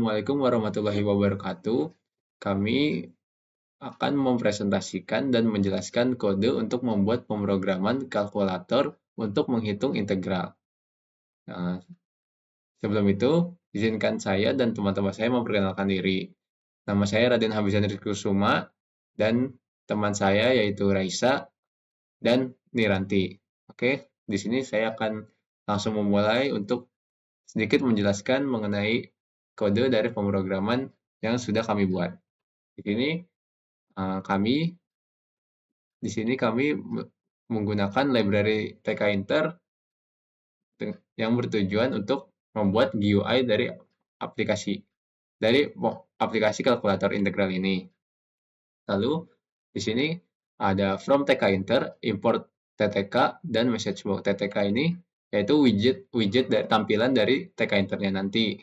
Assalamualaikum warahmatullahi wabarakatuh. Kami akan mempresentasikan dan menjelaskan kode untuk membuat pemrograman kalkulator untuk menghitung integral. Nah, sebelum itu, izinkan saya dan teman-teman saya memperkenalkan diri. Nama saya Raden Habizan Kusuma dan teman saya yaitu Raisa dan Niranti. Oke, di sini saya akan langsung memulai untuk sedikit menjelaskan mengenai kode dari pemrograman yang sudah kami buat. Di sini eh, kami di sini kami menggunakan library tkinter yang bertujuan untuk membuat GUI dari aplikasi kalkulator integral ini. Lalu di sini ada from tkinter, import ttk dan messagebox. ttk ini yaitu widget dari tampilan dari tkinternya nanti.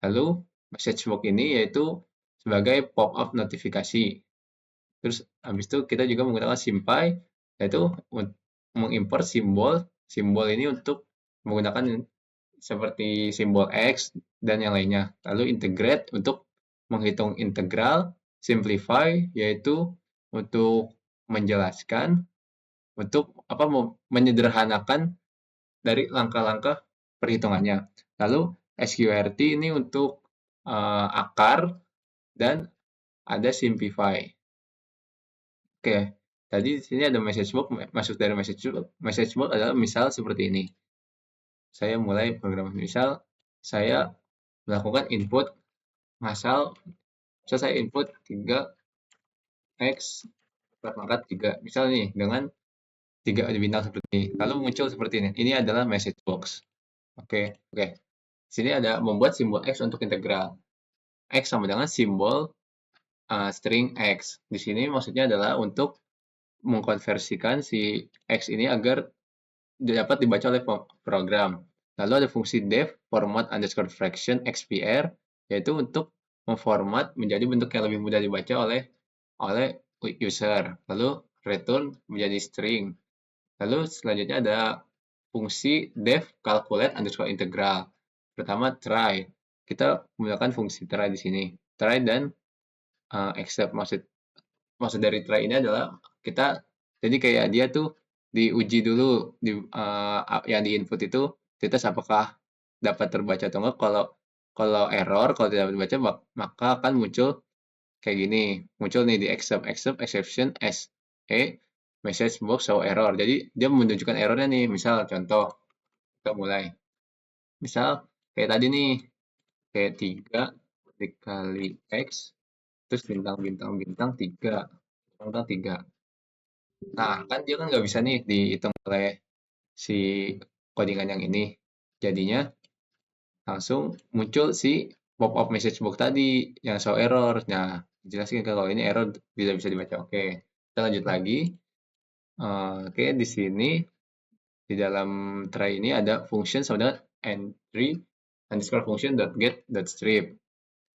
Lalu messagebox ini yaitu sebagai pop-up notifikasi. Terus habis itu kita juga menggunakan SymPy, yaitu mengimport simbol ini untuk menggunakan seperti simbol X dan yang lainnya. Lalu integrate untuk menghitung integral, simplify yaitu untuk menjelaskan, untuk menyederhanakan dari langkah-langkah perhitungannya. Lalu sqrt ini untuk akar dan ada simplify. Oke, tadi di sini ada messagebox, masuk dari messagebox. Messagebox adalah misal seperti ini. Saya mulai program misal, saya melakukan input masal, misal saya input 3x berpangkat 3. Misal nih, dengan 3 bintang seperti ini. Lalu muncul seperti ini. Ini adalah message box. Oke. Di sini ada membuat simbol X untuk integral. X sama dengan simbol string X. Di sini maksudnya adalah untuk mengkonversikan si X ini agar dapat dibaca oleh program. Lalu ada fungsi def format underscore fraction xpr, yaitu untuk memformat menjadi bentuk yang lebih mudah dibaca oleh user. Lalu return menjadi string. Lalu selanjutnya ada fungsi def calculate underscore integral. Pertama try. Kita menggunakan fungsi try di sini. Try dan accept. Maksud dari try ini adalah kita jadi kayak dia tuh diuji dulu yang di input itu kita apakah dapat terbaca atau enggak. Kalau error, kalau tidak dapat dibaca maka akan muncul kayak gini. Muncul nih di exception as a message box show error. Jadi dia menunjukkan errornya nih. Misal contoh kita mulai. Misal kayak tadi nih, kayak 3 dikali x terus bintang 3. Bintang 3. Nah, kan dia kan nggak bisa nih dihitung oleh si codingan yang ini. Jadinya langsung muncul si pop-up message box tadi yang show error. Nah, jelasin kalau ini error tidak bisa dibaca. Oke, kita lanjut lagi. Oke, di sini di dalam try ini ada function sama dengan entry underscore function get strip.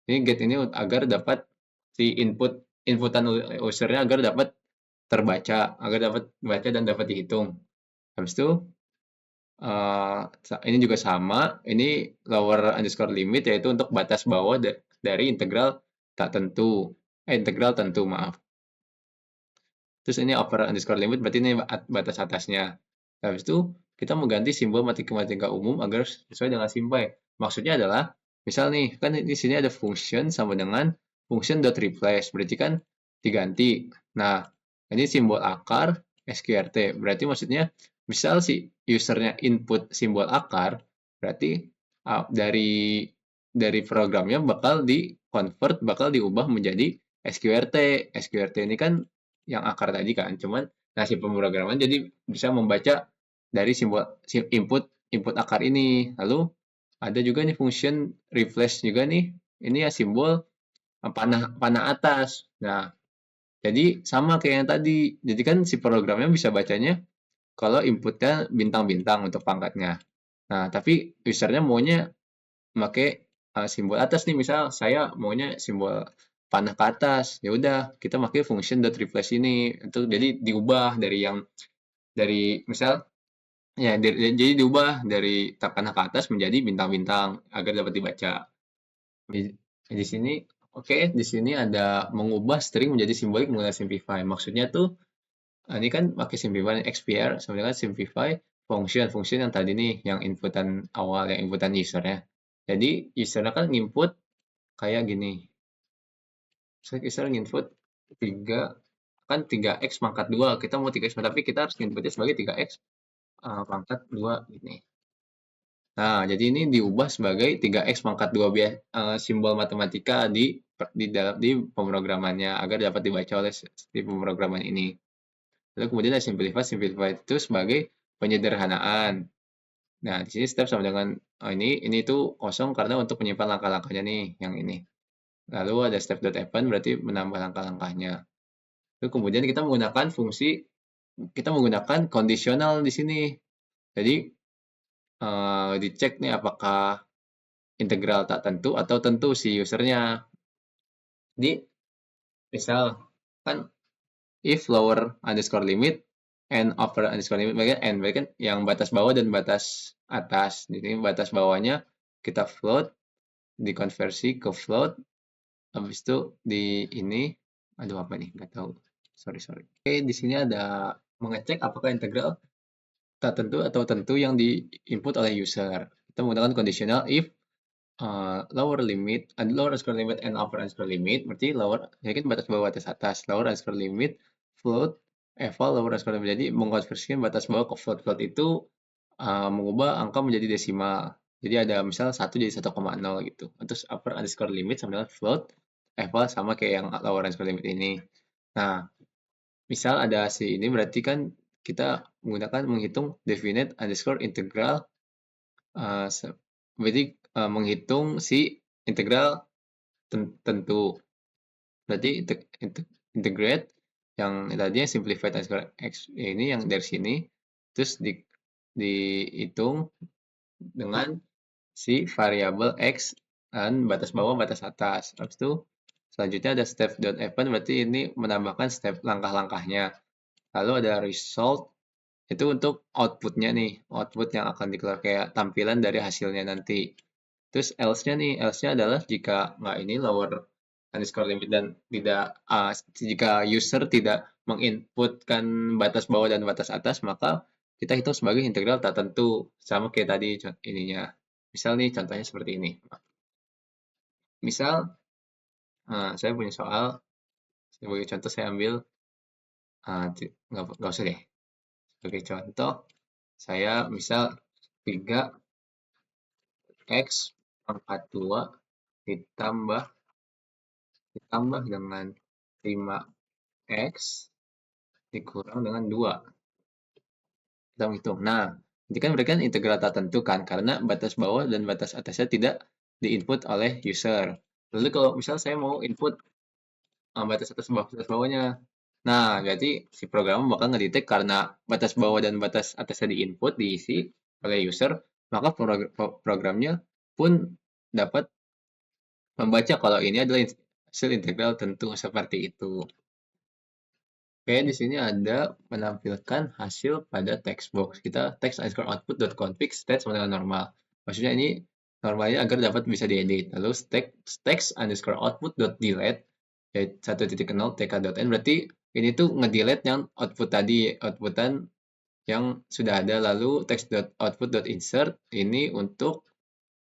Ini get ini agar dapat si inputan usernya agar dapat terbaca, agar dapat baca dan dapat dihitung. Habis itu ini juga sama, ini lower underscore limit yaitu untuk batas bawah dari integral tak tentu, integral tentu maaf. Terus ini upper underscore limit berarti ini batas atasnya. Habis itu kita mengganti simbol matematika umum agar sesuai dengan SymPy. Maksudnya adalah, misal nih, kan di sini ada function sama dengan function dot replace, berarti kan diganti. Nah, ini simbol akar sqrt, berarti maksudnya misal si usernya input simbol akar, berarti dari programnya bakal di-convert, bakal diubah menjadi sqrt. Sqrt ini kan yang akar tadi kan, cuman si pemrograman jadi bisa membaca dari simbol input akar ini. Lalu ada juga nih function replace juga nih. Ini ya simbol panah atas. Nah, jadi sama kayak yang tadi. Jadi kan si programnya bisa bacanya kalau inputnya bintang-bintang untuk pangkatnya. Nah, tapi usernya maunya pakai simbol atas nih. Misal saya maunya simbol panah ke atas. Ya udah, kita pakai function dot replace ini. Itu jadi diubah dari misal ya jadi diubah dari panah ke atas menjadi bintang-bintang agar dapat dibaca. Di sini, di sini ada mengubah string menjadi simbolik menggunakan simplify. Maksudnya tuh, ini kan pakai simplify XPR, sebenarnya simplify function yang tadi nih, yang inputan awal, yang inputan usernya. Jadi usernya kan input kayak gini. Saya user input 3, kan 3x pangkat 2. Kita mau 3x, tapi kita harus inputnya sebagai 3x pangkat 2 gini. Nah, jadi ini diubah sebagai 3x pangkat 2 simbol matematika di pemrogramannya agar dapat dibaca oleh si pemrograman ini. Lalu kemudian ada simplify itu sebagai penyederhanaan. Nah, di sini step sama dengan ini tuh kosong karena untuk menyimpan langkah-langkahnya nih, yang ini. Lalu ada step.happen berarti menambah langkah-langkahnya. Lalu kemudian kita menggunakan kondisional di sini. Jadi dicek nih apakah integral tak tentu atau tentu si usernya. Jadi misal kan if lower underscore limit and upper underscore limit, berarti kan yang batas bawah dan batas atas. Jadi batas bawahnya kita float, dikonversi ke float, habis itu di ini, aduh apa nih, nggak tahu. Sorry. Oke, di sini ada mengecek apakah integral tak tentu atau tentu yang di-input oleh user. Kita menggunakan conditional if lower limit, lower underscore limit and upper underscore limit, berarti lower, jadi kan batas bawah batas atas, lower underscore limit, float, eval lower underscore limit, jadi mengkonversikan batas bawah ke float. Float itu mengubah angka menjadi desimal. Jadi ada misal 1 jadi 1,0 gitu. Terus upper underscore limit sama dengan float, eval sama kayak yang lower underscore limit ini. Nah, misal ada si ini berarti kan kita menggunakan menghitung definite underscore integral, uh, berarti menghitung si integral tentu. Berarti integrate yang tadinya simplified underscore x ini yang dari sini, terus dihitung dengan si variabel x dan batas bawah batas atas. Habis itu selanjutnya ada step.happen, berarti ini menambahkan step langkah-langkahnya. Lalu ada result, itu untuk outputnya nih, output yang akan dikeluarkan kayak tampilan dari hasilnya nanti. Terus else-nya adalah jika nggak ini lower underscore limit dan tidak, jika user tidak menginputkan batas bawah dan batas atas, maka kita hitung sebagai integral tak tentu, sama kayak tadi ininya. Misal nih contohnya seperti ini. Misal saya punya soal, sebagai contoh saya ambil, nggak usah deh. Sebagai contoh, saya misal 3x pangkat 2 ditambah dengan 5x dikurang dengan 2. Kita hitung. Nah, ini kan berikan integral tak tentu kan, karena batas bawah dan batas atasnya tidak diinput oleh user. Lalu kalau misal saya mau input batas atas batas bawahnya. Nah, berarti si program bakal ngedetect karena batas bawah dan batas atasnya diinput, diisi oleh user, maka programnya pun dapat membaca kalau ini adalah hasil integral tentu seperti itu. Oke, di sini ada menampilkan hasil pada text box. Kita text underscore output.config state sama dengan normal. Maksudnya ini normalnya agar dapat bisa diedit. Lalu text underscore output.delete yaitu 1.0 tk.n, berarti ini tuh ngedelete yang output tadi, outputan yang sudah ada. Lalu text.output.insert ini untuk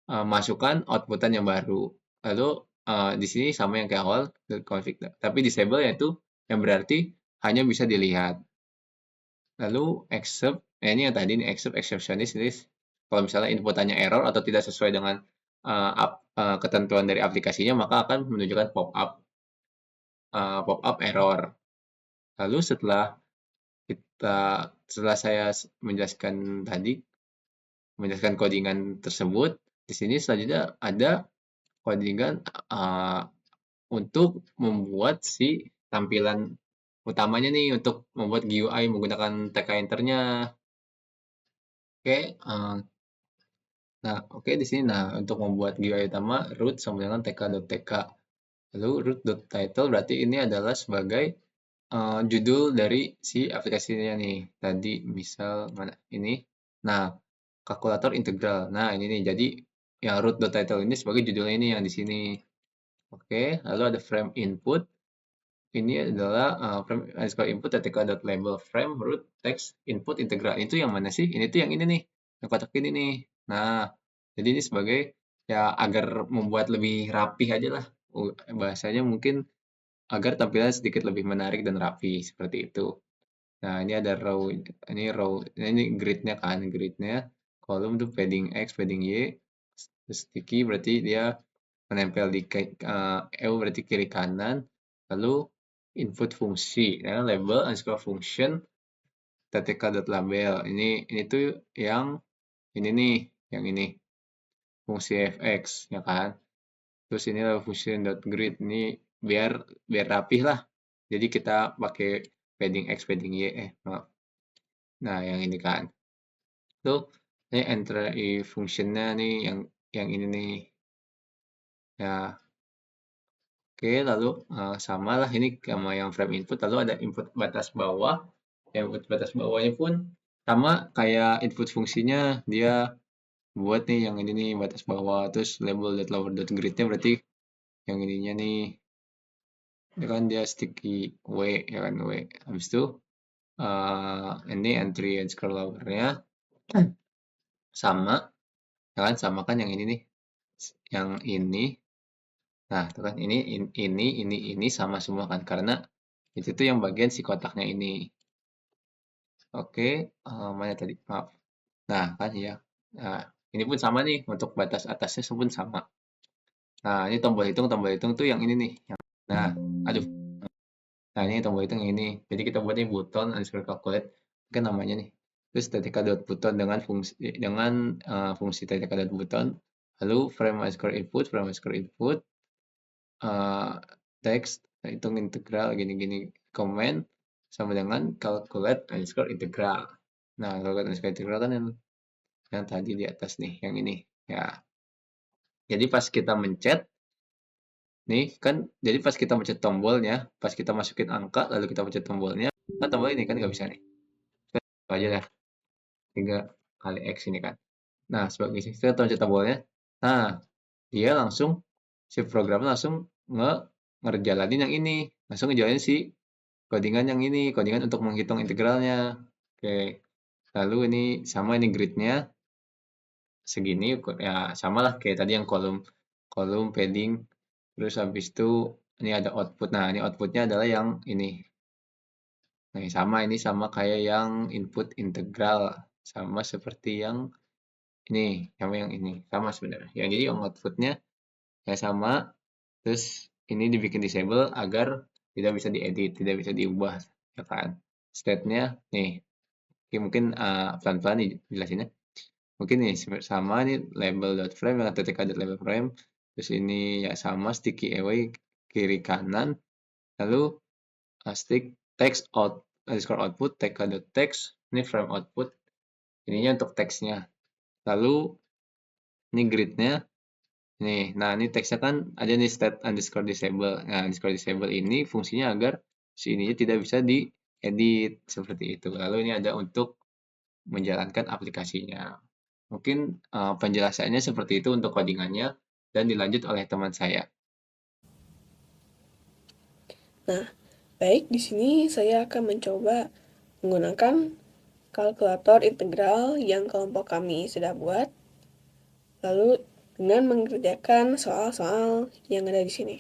masukkan outputan yang baru. Lalu di sini sama yang kayak awal config, tapi disable yaitu yang berarti hanya bisa dilihat. Lalu except, ini yang tadi nih except exceptionist, ini kalau misalnya inputannya error atau tidak sesuai dengan ketentuan dari aplikasinya, maka akan menunjukkan pop-up error. Lalu setelah saya menjelaskan codingan tersebut, di sini selanjutnya ada codingan untuk membuat si tampilan utamanya nih, untuk membuat GUI menggunakan TK Enternya. Oke, di sini. Nah, untuk membuat GUI utama, root sama dengan tk.tk. Lalu root.title berarti ini adalah sebagai judul dari si aplikasinya nih. Tadi misal mana ini. Nah, kalkulator integral. Nah, ini nih. Jadi yang root.title ini sebagai judulnya ini yang di sini. Oke, lalu ada frame input. Ini adalah frame underscore input ketika dot label frame root text input integral. Itu yang mana sih? Ini tuh yang ini nih, yang kotak ini nih. Nah, jadi ini sebagai ya agar membuat lebih rapih aja lah. Bahasanya mungkin agar tampilan sedikit lebih menarik dan rapi seperti itu. Nah, ini ada row, ini grid-nya kan, grid-nya kolom tuh padding X, padding Y, sticky berarti dia menempel di berarti kiri kanan, lalu input fungsi, ya, label underscore function, tk.label. Ini tuh yang ini nih, yang ini fungsi fx, ya kan. Terus ini label function dot grid ini biar rapih lah. Jadi kita pakai padding x, padding y, maaf. Nah, yang ini kan. Tuh, ini entry functionnya nih yang ini nih. Ya, oke, lalu sama lah ini sama yang frame input, lalu ada input batas bawah. Yang input batas bawahnya pun sama kayak input fungsinya, dia buat nih yang ini nih batas bawah, terus label lower grid-nya berarti yang ininya nih, ya kan dia sticky w, ya kan w. Habis itu ini entry and scroll lower-nya sama, ya kan sama kan yang ini nih, yang ini. Nah, itu kan ini sama semua kan karena itu tuh yang bagian si kotaknya ini. Oke, mana tadi? Maaf. Nah, kan ya. Nah, ini pun sama nih untuk batas atasnya pun sama. Nah, ini tombol hitung tuh yang ini nih. Nah, aduh. Nah, ini tombol hitung yang ini. Jadi kita buat ini button underscore calculate kan namanya nih. Terus tk dot button dengan fungsi tk dot button. Lalu frame underscore input, text hitung integral gini-gini comment sama dengan calculate underscore integral. Nah, calculate underscore integral kan yang tadi di atas nih, yang ini. Ya. Jadi pas kita mencet, nih kan, jadi pas kita mencet tombolnya, pas kita masukin angka, lalu kita mencet tombolnya, kan tombol ini kan nggak bisa nih. Itu aja ya, 3 kali X ini kan. Nah, sebagai isi, kita mencet tombolnya. Nah, dia langsung, si program langsung ngerjalanin yang ini. Langsung ngejalanin si codingan yang ini, codingan untuk menghitung integralnya. Oke, lalu ini sama ini gridnya segini, ya sama lah kayak tadi yang kolom kolom padding. Terus habis itu ini ada output. Nah, ini outputnya adalah yang ini. Nah, ini sama kayak yang input integral, sama seperti yang ini, sama yang ini, sama sebenarnya. Yang jadi yang outputnya ya sama. Terus ini dibikin disable agar tidak bisa diedit, tidak bisa diubah, ya kan? State-nya nih, oke, mungkin pelan-pelan jelasinnya. Mungkin nih sama nih label.frame yang label frame. Terus ini ya sama sticky away kiri kanan. Lalu stick text underscore output tk.text. Ini frame output. Ininya untuk teksnya. Lalu ini gridnya. Nih, nah ini teksnya kan ada nih state underscore disable. Nah, underscore disable ini fungsinya agar si ininya tidak bisa diedit seperti itu. Lalu ini ada untuk menjalankan aplikasinya. Mungkin penjelasannya seperti itu untuk codingannya dan dilanjut oleh teman saya. Nah, baik, di sini saya akan mencoba menggunakan kalkulator integral yang kelompok kami sudah buat, lalu dengan mengerjakan soal-soal yang ada di sini.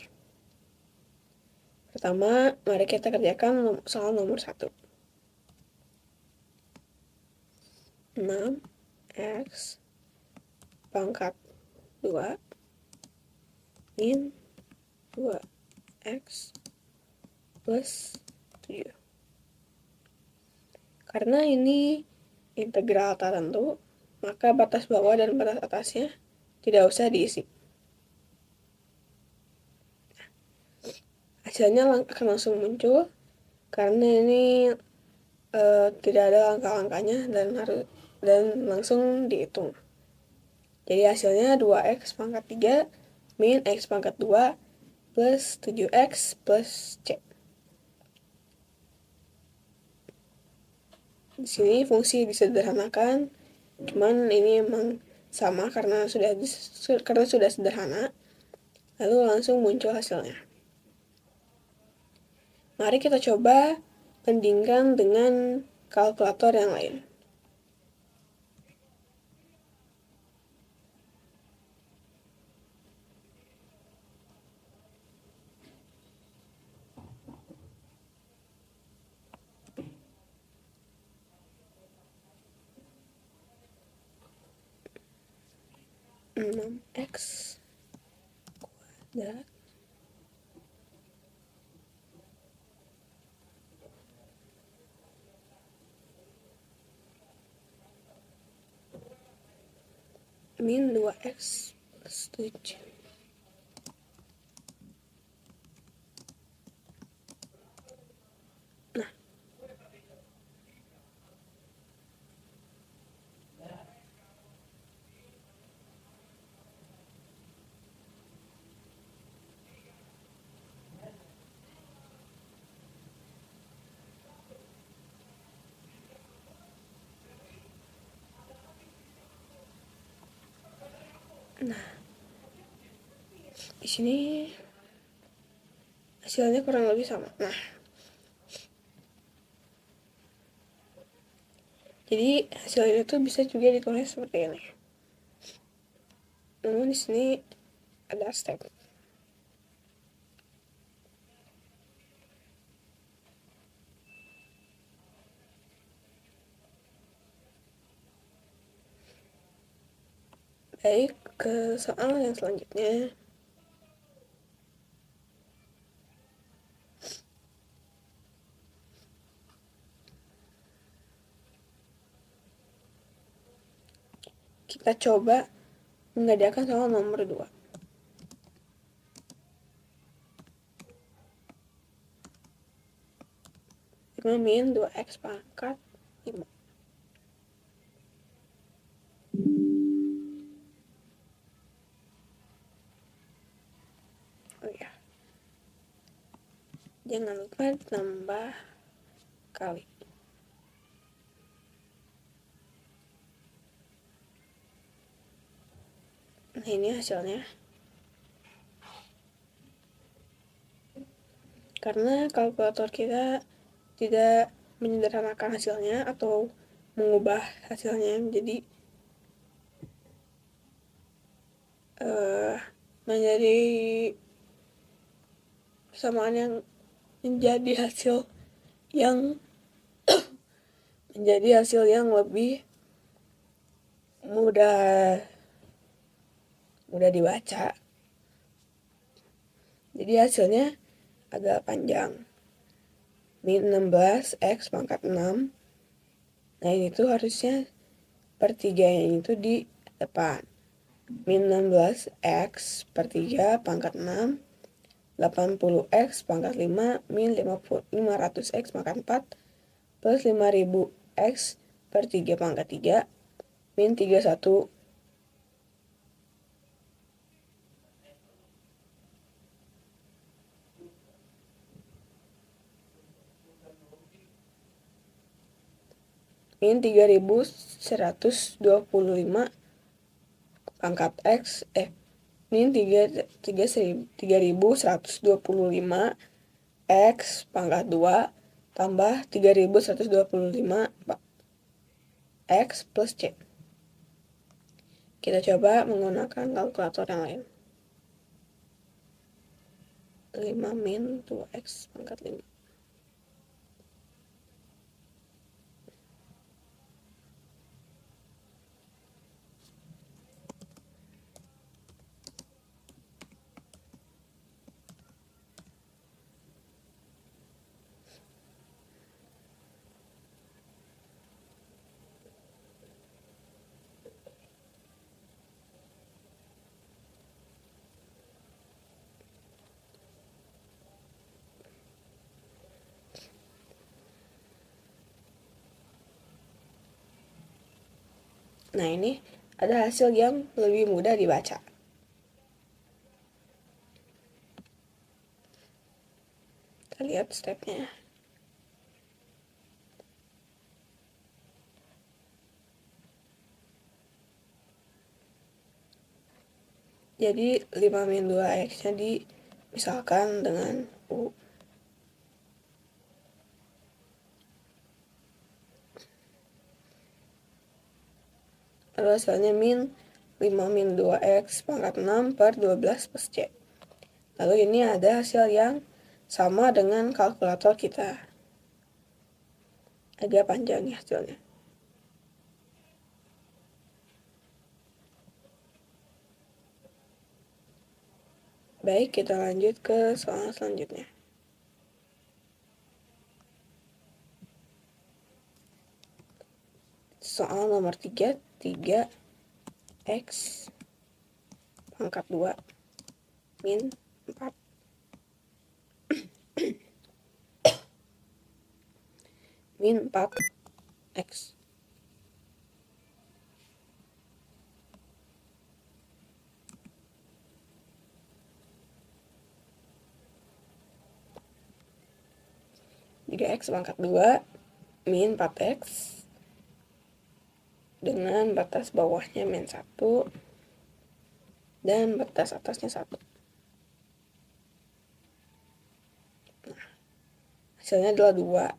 Pertama, mari kita kerjakan soal nomor 1. 6x pangkat 2 min 2x plus 7. Karena ini integral tak tentu, maka batas bawah dan batas atasnya tidak usah diisi. Hasilnya akan langsung muncul karena ini tidak ada angka-angkanya dan langsung dihitung. Jadi hasilnya 2x pangkat 3 min x pangkat 2 plus 7x plus c. Di sini fungsi disederhanakan, cuman ini emang sama karena sudah sederhana. lalu langsung muncul hasilnya. Mari kita coba bandingkan dengan kalkulator yang lain. X kuadrat min 2x plus 7. Nah, di sini hasilnya kurang lebih sama. Nah, jadi hasilnya itu bisa juga ditulis seperti ini. Namun di sini ada step. Baik, ke soal yang selanjutnya. Kita coba mengadakan soal nomor 2. 5 min 2x pangkat 5. Oh ya, jangan lupa tambah kali. Nah, ini hasilnya. Karena kalkulator kita tidak menyederhanakan hasilnya atau mengubah hasilnya menjadi persamaan yang menjadi hasil yang lebih mudah dibaca. Jadi hasilnya agak panjang. Min 16x pangkat 6. Nah, ini tuh harusnya pertiganya itu di depan. Min 16x per 3 pangkat 6. 80x pangkat 5 min 500x pangkat 4 plus 5000x per 3 pangkat 3 min 31 min 3125 pangkat x min 3125 x pangkat 2 tambah 3125 x plus c. Kita coba menggunakan kalkulator yang lain. 5 min 2x pangkat 5. Nah, ini ada hasil yang lebih mudah dibaca. Kita lihat stepnya. Jadi 5 min 2x nya misalkan dengan U. Lalu hasilnya min 5 min 2x pangkat 6 per 12 plus C. Lalu ini ada hasil yang sama dengan kalkulator kita. Agak panjang ya hasilnya. Baik, kita lanjut ke soal selanjutnya. Soal nomor 3, 3x pangkat 2 min 4 min 4x. Tiga x pangkat 2 min 4x dengan batas bawahnya min 1 dan batas atasnya 1. Nah, hasilnya adalah 2.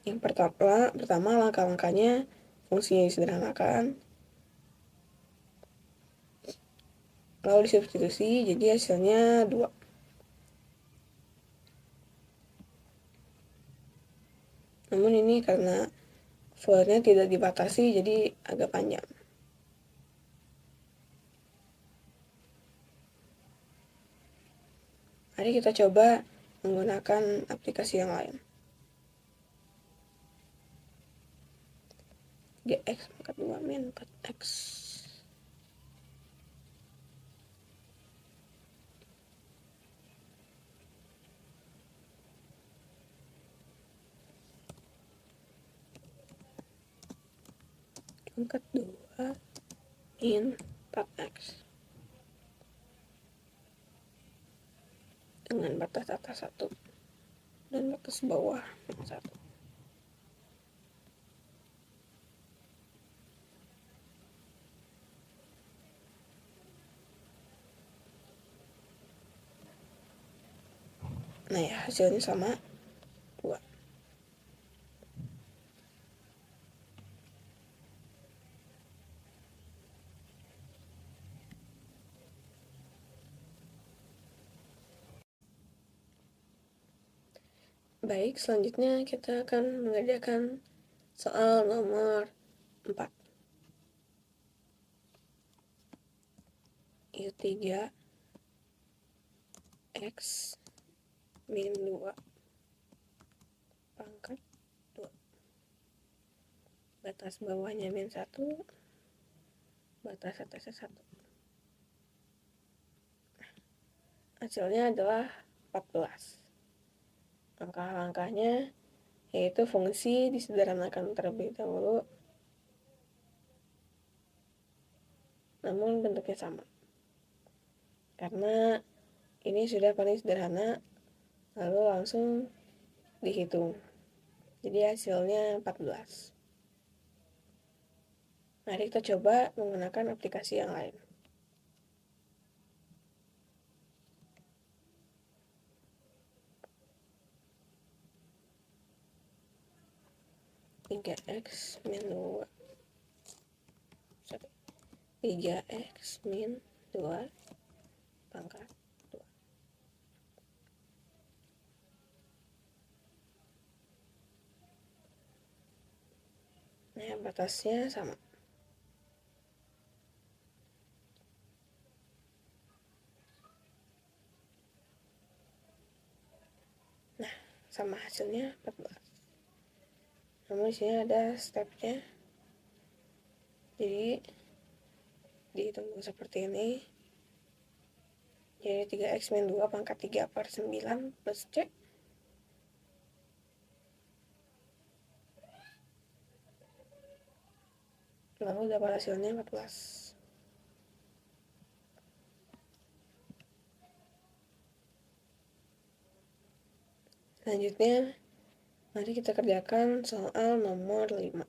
Yang pertama langkah-langkahnya fungsinya disederhanakan, lalu disubstitusi, jadi hasilnya 2. Namun ini karena filenya tidak dibatasi, jadi agak panjang. Mari kita coba menggunakan aplikasi yang lain. 3x pangkat 2 min 4x. Pangkat 2 min 4x. Dengan batas atas 1 dan batas bawah min 1. Nah ya, hasilnya sama 2. Baik, selanjutnya kita akan mengerjakan soal nomor 4. Itu 3x min 2 pangkat 2. Batas bawahnya min 1, batas atasnya 1. Hasilnya adalah 14. Langkah-langkahnya yaitu fungsi disederhanakan terlebih dahulu, namun bentuknya sama. Karena ini sudah paling sederhana, lalu langsung dihitung. Jadi hasilnya 14. Mari kita coba menggunakan aplikasi yang lain. Tiga x min 2 3x min 2 pangkat 2. Nah, batasnya sama. Nah, sama hasilnya 14. Namun di sini ada stepnya. Jadi dihitung seperti ini. Jadi 3x min 2 pangkat 3 per 9 plus C. Lalu dapat hasilnya 14. Selanjutnya, mari kita kerjakan soal nomor 5.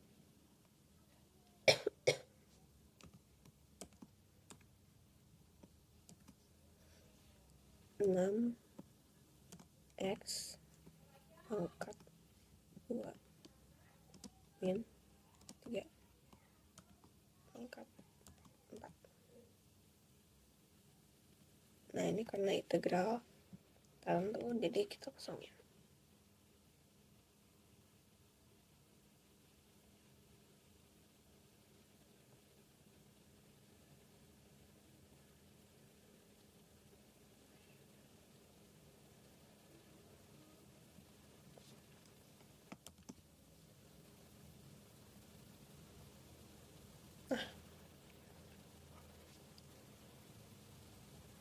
6x pangkat 2 min 3 pangkat 4. Nah, ini karena integral tertentu, jadi kita kosongin.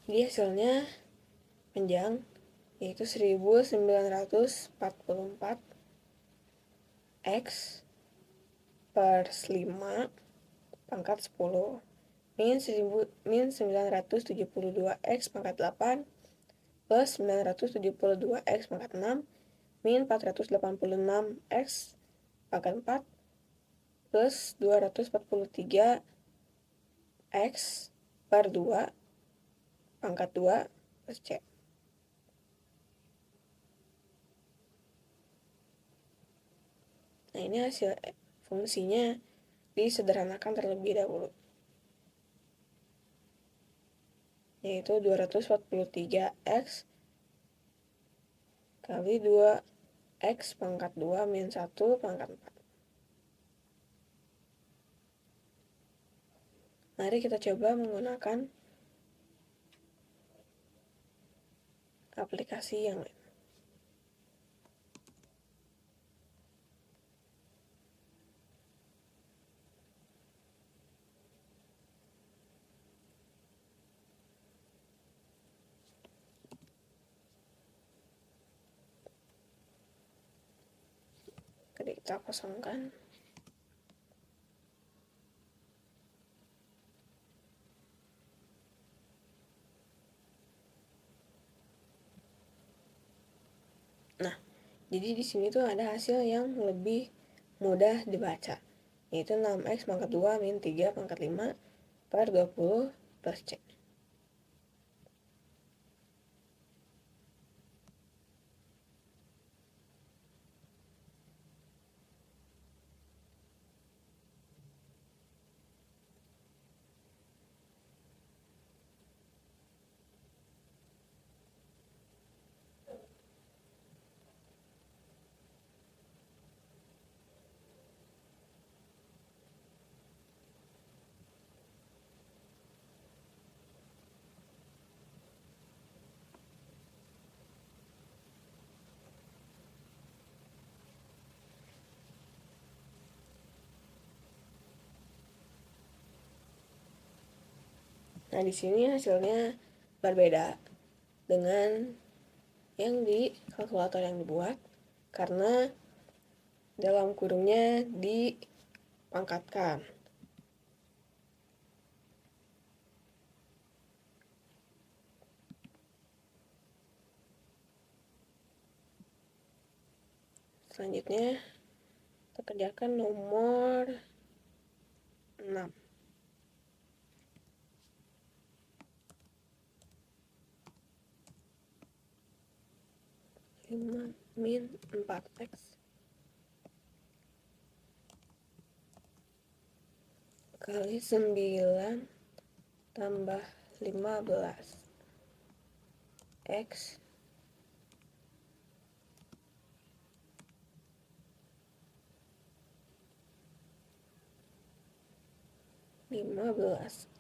Jadi hasilnya panjang, yaitu 1944 x per 5 pangkat 10 min 972 x pangkat 8 plus 972 x pangkat 6 min 486 x pangkat 4 plus 243 x per 2 pangkat 2 plus C. Nah, ini hasil fungsinya disederhanakan terlebih dahulu, yaitu 243x kali 2x pangkat 2 min 1 pangkat 4. Mari kita coba menggunakan aplikasi yang lain. Kita kosongkan. Nah, jadi di sini tuh ada hasil yang lebih mudah dibaca, yaitu 6x pangkat 2 min 3 pangkat 5 per 20 plus C. Nah, di sini hasilnya berbeda dengan yang di kalkulator yang dibuat, karena dalam kurungnya dipangkatkan. Selanjutnya kita kerjakan nomor 6. 5 min 4x kali 9 tambah 15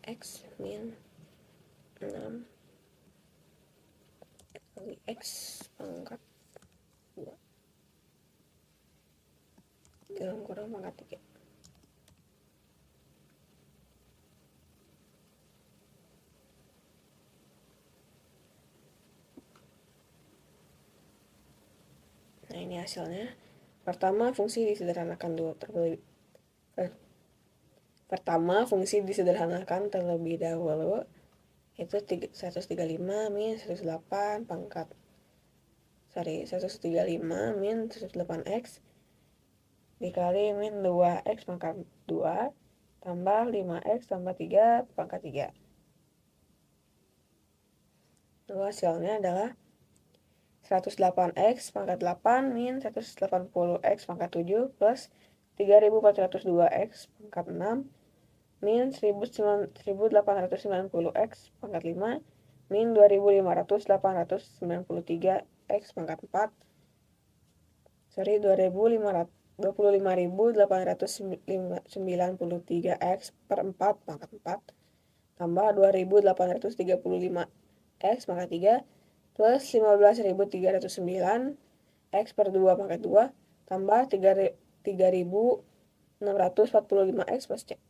x min 6 kali x pangkat 2 dalam kurung pangkat 3. Nah, ini hasilnya. Pertama, fungsi disederhanakan terlebih dahulu, yaitu 135 min 108 pangkat 135 min 108x dikali min 2x pangkat 2 tambah 5x tambah 3 pangkat 3. Lalu hasilnya adalah 108x pangkat 8 min 180x pangkat 7 plus 3402x pangkat 6 min 1890x pangkat 5 min 2593x pangkat 4 25.893x per 4 pangkat 4 tambah 2835x pangkat 3 plus 15.309 x per 2 pangkat 2 tambah 3.645 x plus C.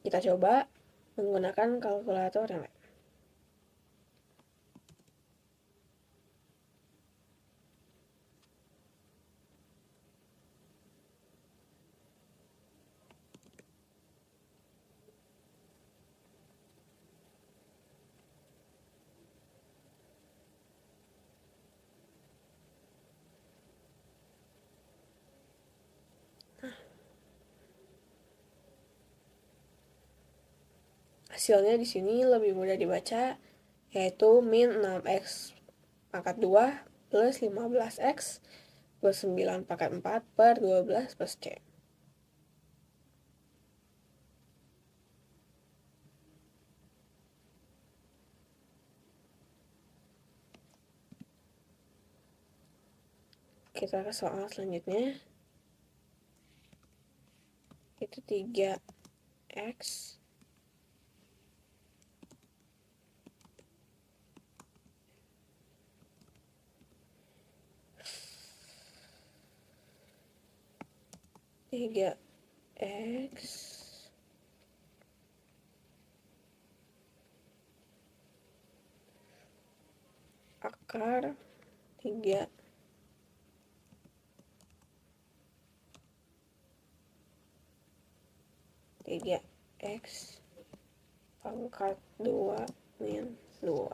Kita coba menggunakan kalkulator yang lain. Hasilnya di sini lebih mudah dibaca, yaitu min 6x pangkat 2 plus 15x plus 9 pangkat 4 per 12 plus C. Kita ke soal selanjutnya, itu 3x akar 3 3x pangkat 2 min 2.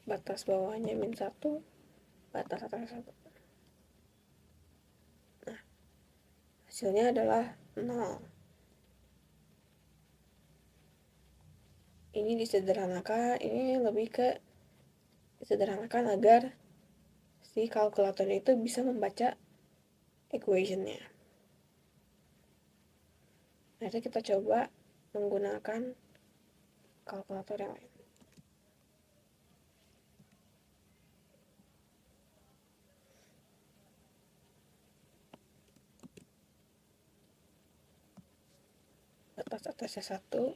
Batas bawahnya min 1, batas atasnya 1. Nah, hasilnya adalah 0. Ini disederhanakan, ini lebih ke disederhanakan agar si kalkulator itu bisa membaca equation-nya. Nanti kita coba menggunakan kalkulator yang lain. Batas atasnya 1,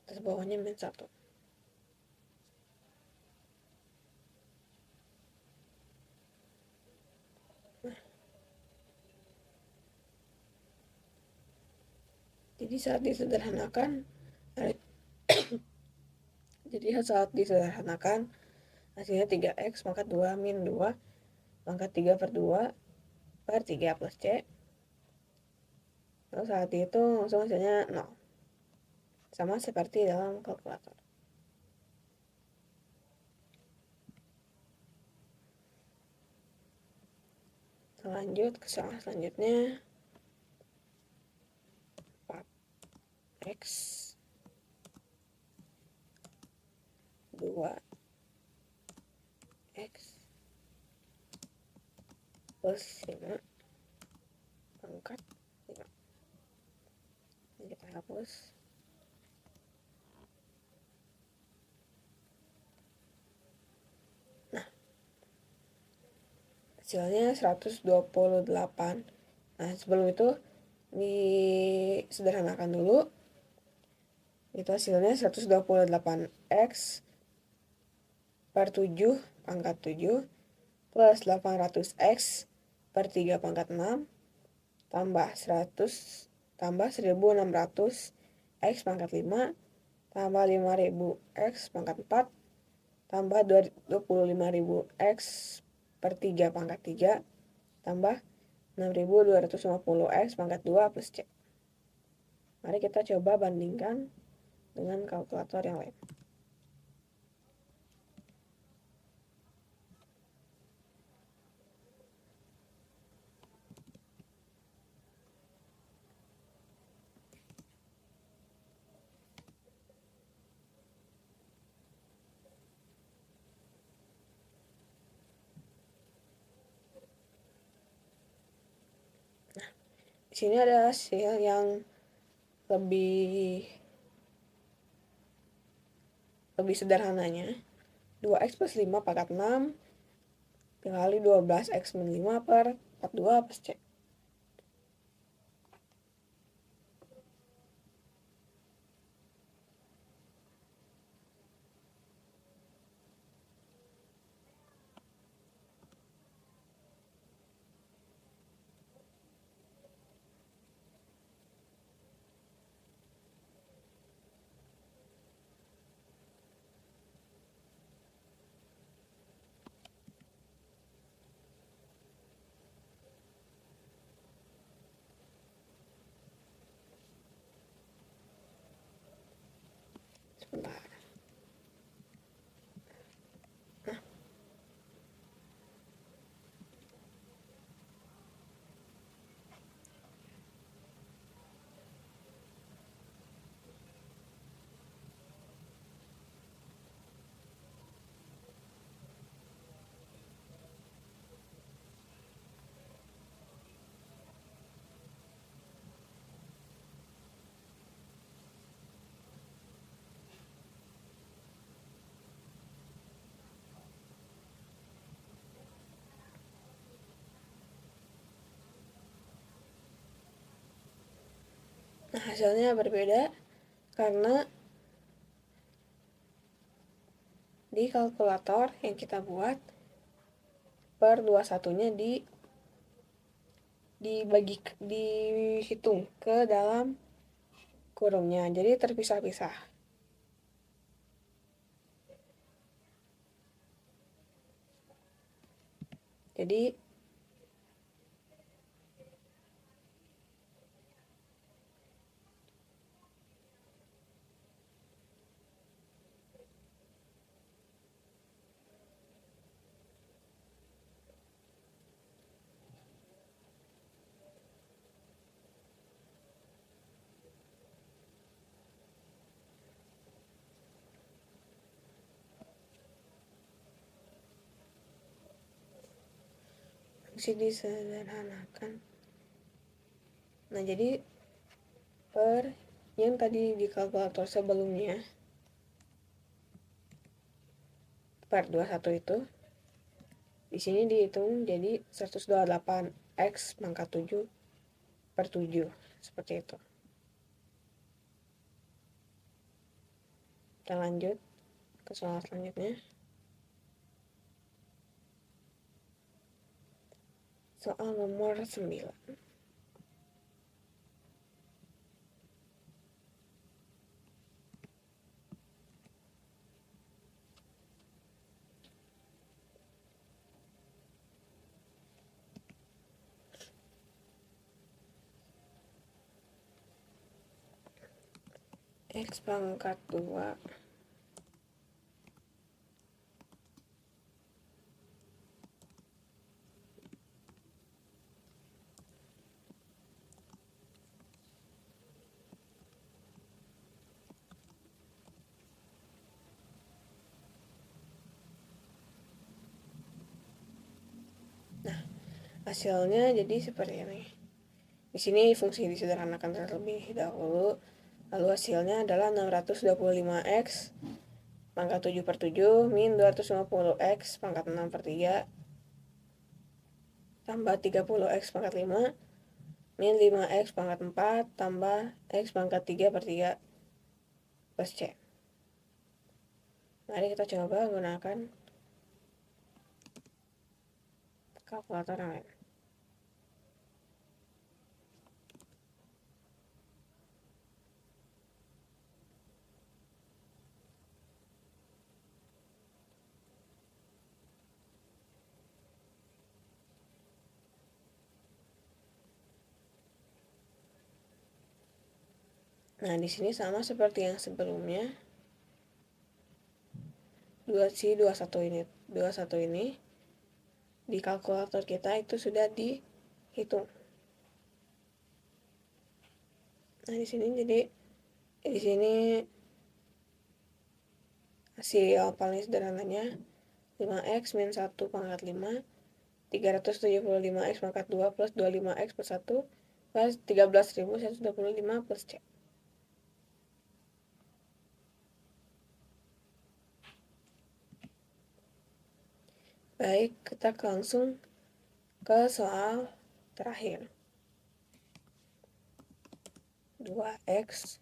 batas bawahnya min 1. Jadi saat disederhanakan hasilnya 3x pangkat 2 min 2 pangkat 3 per 2 per 3 plus C. Lalu saat itu langsung hasilnya 0. Sama seperti dalam kalkulator. Lanjut ke soal selanjutnya. 4x 2x plus 5 pangkat 5. Ini kita hapus. Nah, hasilnya 128. Nah, sebelum itu disederhanakan dulu. Itu hasilnya 128x per 7 pangkat 7 plus 800x per 3 pangkat 6 tambah 1600x pangkat 5 tambah 5000x pangkat 4 tambah 25.000x per 3 pangkat 3 tambah 6250x pangkat 2 plus C. Mari kita coba bandingkan dengan kalkulator yang lain. sini ada hasil yang lebih sederhananya. 2x plus 5 pangkat 6 dikali 12x min 5 per 42 plus C. Sebentar. Nah, hasilnya berbeda karena di kalkulator yang kita buat per 21-nya dihitung ke dalam kurungnya, jadi terpisah-pisah. Jadi masih disederhanakan. Nah, jadi per yang tadi di kalkulator sebelumnya per 21 itu di sini dihitung jadi 128 x pangkat 7 per 7 seperti itu. Kita lanjut ke soal selanjutnya. Soal nomor 9. X pangkat 2 hasilnya jadi seperti ini. Di sini fungsi disederhanakan terlebih dahulu. Lalu hasilnya adalah 625x pangkat 7 per 7 min 250x pangkat 6 per 3 tambah 30x pangkat 5 min 5x pangkat 4 tambah x pangkat 3 per 3 plus C. Mari kita coba gunakan kalkulator yang lain. Nah, di sini sama seperti yang sebelumnya. 21 ini di kalkulator kita itu sudah dihitung. Nah, di sini hasil paling sederhananya 5x min 1 pangkat 5 375x pangkat 2 plus 25x per 1 plus 13.125 plus C. Baik, kita langsung ke soal terakhir. 2x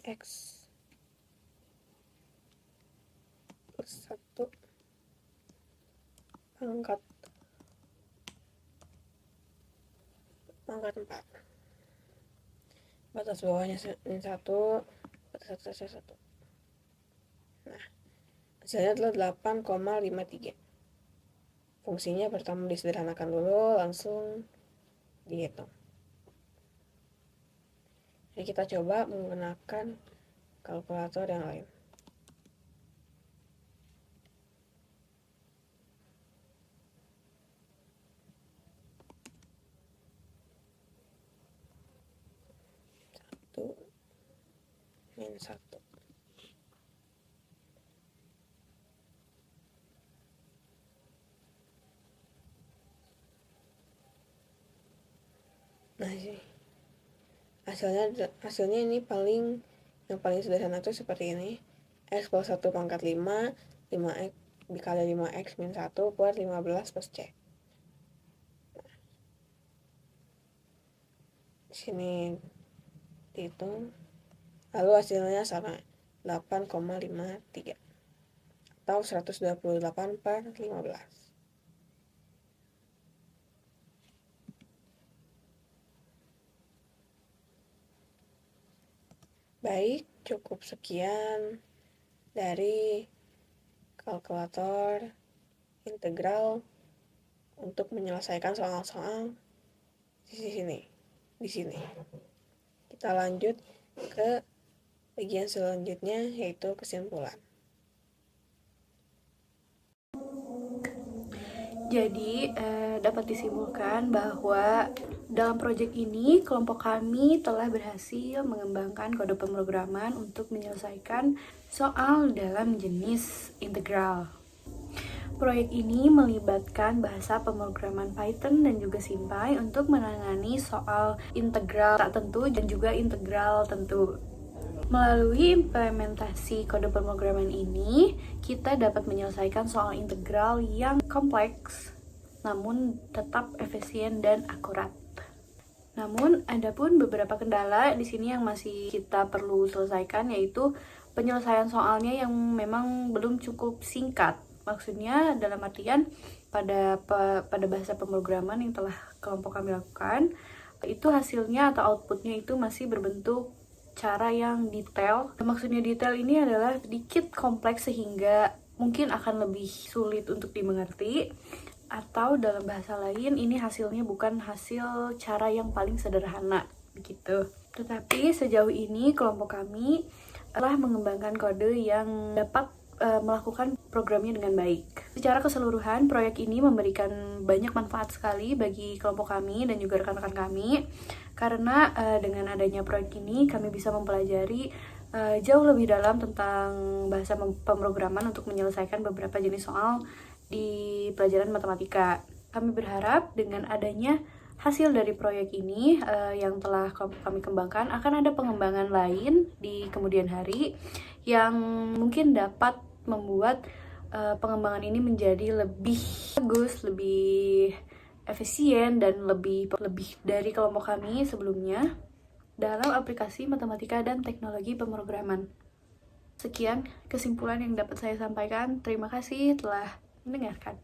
x plus 1 pangkat 4. Batas bawahnya 1, batas atasnya 1. Nah, hasilnya adalah 8,53. Fungsinya pertama disederhanakan dulu, langsung dihitung. Jadi kita coba menggunakan kalkulator yang lain. Min 1. Nah, hasilnya ini yang paling sederhana itu seperti ini. X plus 1 pangkat 5, 5x dikali 5x min 1 per 15 plus C. Di sini dihitung. Lalu hasilnya sama 8,53 atau 128 per 15. Baik, cukup sekian dari kalkulator integral untuk menyelesaikan soal-soal di sini. Kita lanjut ke bagian selanjutnya, yaitu kesimpulan. Jadi dapat disimpulkan bahwa dalam proyek ini kelompok kami telah berhasil mengembangkan kode pemrograman untuk menyelesaikan soal dalam jenis integral. Proyek ini melibatkan bahasa pemrograman Python dan juga SymPy untuk menangani soal integral tak tentu dan juga integral tentu. Melalui implementasi kode pemrograman ini, kita dapat menyelesaikan soal integral yang kompleks, namun tetap efisien dan akurat. Namun, ada pun beberapa kendala di sini yang masih kita perlu selesaikan, yaitu penyelesaian soalnya yang memang belum cukup singkat. Maksudnya dalam artian pada bahasa pemrograman yang telah kelompok kami lakukan, itu hasilnya atau outputnya itu masih berbentuk cara yang detail. Maksudnya detail ini adalah sedikit kompleks sehingga mungkin akan lebih sulit untuk dimengerti, atau dalam bahasa lain ini hasilnya bukan hasil cara yang paling sederhana begitu. Tetapi sejauh ini kelompok kami telah mengembangkan kode yang dapat melakukan programnya dengan baik. Secara keseluruhan, proyek ini memberikan banyak manfaat sekali bagi kelompok kami dan juga rekan-rekan kami, karena dengan adanya proyek ini kami bisa mempelajari jauh lebih dalam tentang bahasa pemrograman untuk menyelesaikan beberapa jenis soal di pelajaran matematika. Kami berharap dengan adanya hasil dari proyek ini yang telah kami kembangkan, akan ada pengembangan lain di kemudian hari yang mungkin dapat membuat pengembangan ini menjadi lebih bagus, lebih efisien, dan lebih dari kelompok kami sebelumnya dalam aplikasi matematika dan teknologi pemrograman. Sekian kesimpulan yang dapat saya sampaikan. Terima kasih telah mendengarkan.